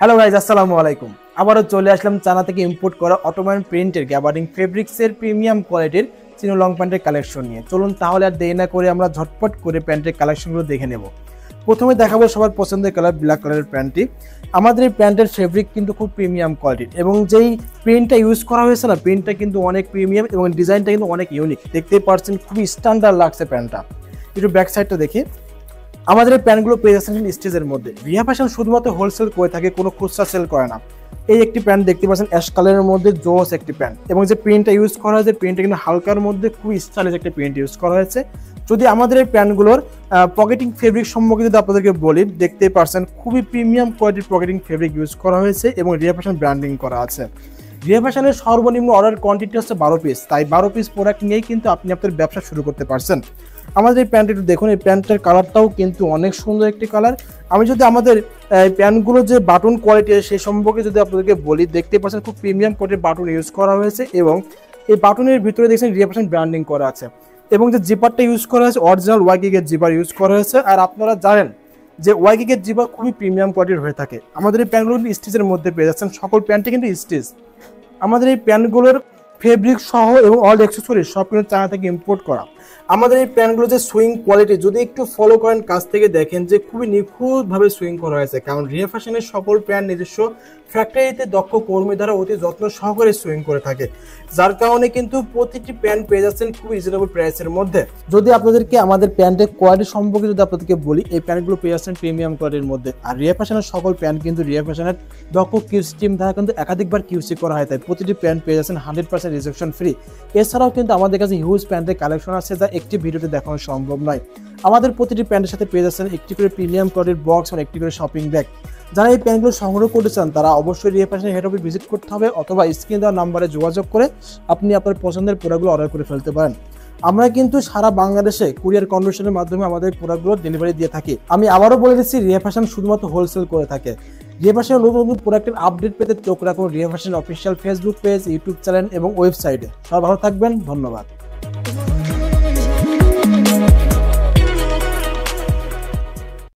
Hello guys, আসসালামু আলাইকুম। আবারও চলে আসলাম চায়না থেকে ইম্পোর্ট করা অটোম্যান প্রিন্টের গ্যাবার্ডিং ফেব্রিক্সের প্রিমিয়াম কোয়ালিটির চিনো লং প্যান্টের কালেকশন নিয়ে। চলুন তাহলে আর দেরি না করে আমরা ঝটপট করে প্যান্টের কালেকশনগুলো দেখে নেব। প্রথমে দেখাবো সবার পছন্দের কালার ব্ল্যাক কালারের প্যান্টটি। আমাদের এই প্যান্টের ফেব্রিক কিন্তু খুব প্রিমিয়াম কোয়ালিটির এবং যেই প্রিন্টটা ইউজ করা হয়েছে না, প্রিন্টটা কিন্তু অনেক প্রিমিয়াম এবং ডিজাইনটা কিন্তু অনেক ইউনিক। দেখতেই পাচ্ছেন খুবই স্ট্যান্ডার্ড লাগছে প্যান্টটা। একটু ব্যাক সাইডটা দেখি। আমাদের এই প্যান্টগুলো পেয়ে যাচ্ছেন স্টেজের মধ্যে। রিয়া ফ্যাশন শুধুমাত্র হোলসেল করে থাকে, কোনো খুচরা সেল করে না। এই একটি প্যান্ট দেখতে পাচ্ছেন অ্যাশ কালারের মধ্যে, জোস একটি প্যান্ট এবং যে প্রিন্টটা ইউজ করা হয়েছে প্রিন্টটা কিন্তু হালকার মধ্যে খুবই স্টাইলিশ একটা প্রিন্ট ইউজ করা হয়েছে। যদি আমাদের এই প্যান্টগুলোর পকেটিং ফেব্রিক সম্পর্কে যদি আপনাদেরকে বলি, দেখতেই পাচ্ছেন খুবই প্রিমিয়াম কোয়ালিটির পকেটিং ফেব্রিক ইউজ করা হয়েছে এবং রিয়া ফ্যাশন ব্র্যান্ডিং করা আছে। রিয়া ফ্যাশনের সর্বনিম্ন অর্ডার কোয়ান্টিটি হচ্ছে 12 পিস, তাই 12 পিস প্রোডাক্ট নিয়েই কিন্তু আপনি আপনার ব্যবসা শুরু করতে পারছেন। আমাদের এই প্যান্টটি একটু দেখুন, এই প্যান্টের কালারটাও কিন্তু অনেক সুন্দর একটি কালার। আমি যদি আমাদের প্যান্টগুলো যে বাটন কোয়ালিটি সেই সম্পর্কে যদি আপনাদেরকে বলি, দেখতে পাচ্ছেন খুব প্রিমিয়াম কোয়ালিটির বাটন ইউজ করা হয়েছে এবং এই বাটনের ভিতরে দেখছেন রিয়া ফ্যাশন ব্র্যান্ডিং করা আছে এবং যে জিপারটা ইউজ করা হয়েছে অরিজিনাল ওয়াইকিকের জিপার ইউজ করা হয়েছে। আর আপনারা জানেন যে ওয়াইকিকের জিপার খুবই প্রিমিয়াম কোয়ালিটির হয়ে থাকে। আমাদের এই প্যান্টগুলো কিন্তু স্টিচের মধ্যে পেয়ে যাচ্ছেন, সকল প্যান্টই কিন্তু স্টিচ। আমাদের এই প্যান্টগুলোর ফেব্রিক সহ এবং অল অ্যাক্সেসরিজ সব কিন্তু চায়না থেকে ইম্পোর্ট করা। আমাদের এই প্যান্টগুলো যে সুইং কোয়ালিটি যদি একটু ফলো করেন, কাছ থেকে দেখেন যে খুবই নিখুঁতভাবে সুইং করা হয়েছে, কারণ রিয়া ফ্যাশনের সকল প্যান্ট নিজস্ব ফ্যাক্টরিতে দক্ষ কর্মী দ্বারা অতি যত্ন সহকারে সুইং করে থাকে, যার কারণে কিন্তু প্রতিটি প্যান্ট পেয়ে যাচ্ছেন খুব রিজনেবল প্রাইসের মধ্যে। যদি আপনাদেরকে আমাদের প্যান্টের কোয়ালিটি সম্পর্কে যদি আপনাদেরকে বলি, এই প্যান্টগুলো পেয়ে যাচ্ছেন প্রিমিয়াম কোয়ালিটির মধ্যে। আর রিয়া ফ্যাশনের সকল প্যান্ট কিন্তু রিয়া ফ্যাশনের দক্ষ কিউসি টিম দ্বারা কিন্তু একাধিকবার কিউসি করা হয়, তাই প্রতিটি প্যান্ট পেয়ে যাচ্ছেন 100% রিজেকশন ফ্রি। এছাড়াও কিন্তু আমাদের কাছে হিউজ প্যান্টের কালেকশন আছে যা একটি ভিডিওতে দেখানো সম্ভব নয়। আমাদের প্রতিটি প্যান্টের সাথে পেয়ে যাচ্ছেন একটি করে প্রিমিয়াম কোয়ালিটির বক্স আর একটি করে শপিং ব্যাগ। যারা এই প্যান্টগুলো সংগ্রহ করতে চান তারা অবশ্যই রিয়া ফ্যাশনের হেড অফিস ভিজিট করতে হবে অথবা স্ক্রিনে দেওয়া নাম্বারে যোগাযোগ করে আপনি আপনার পছন্দের প্রোডাক্টগুলো অর্ডার করে ফেলতে পারেন। আমরা কিন্তু সারা বাংলাদেশে কুরিয়ার কন্ডিশনের মাধ্যমে আমাদের প্রোডাক্টগুলো ডেলিভারি দিয়ে থাকি। আমি আবারও বলে দিচ্ছি, রিয়া ফ্যাশন শুধুমাত্র হোলসেল করে থাকে। রিয়া ফ্যাশনের নতুন নতুন প্রোডাক্টের আপডেট পেতে চোখ রাখুন Riya fashion official Facebook page, YouTube channel এবং ওয়েবসাইটে। সবাই ভালো থাকবেন, ধন্যবাদ।